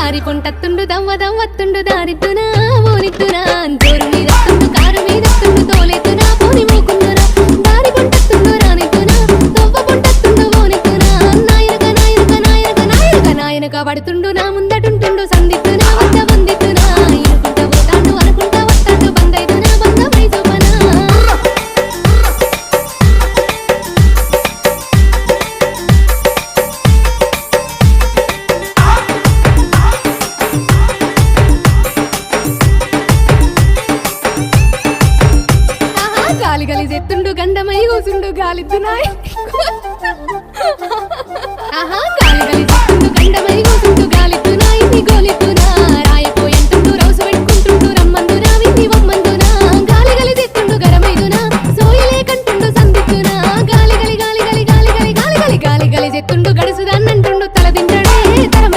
దారి పొంటత్తుండు దవ్వ దవ్వత్తుండు దారిద్దునా ఓనిద్దునా జోరు మీదత్తుండు కారు మీదత్తుండు తోలెత్తునా పోని మూకున్నురా దారి పొంటత్తుండు రానిద్దునా దవ్వ పొంటత్తుండు ఓనిద్దునా నాయనక నాయనక నాయనక నాయనక నాయనక పడుతుండు నా ముందటుంటుండు సందిద్దునా వద్ద వందిద్దునా ఇనుకుంట పోతాండు అనుకుంటా వస్తాండు బందైదునా బంధమై చూపనా గాలి గలి చెత్తుండు గండమై కూసుండు గాలిద్దునాయ్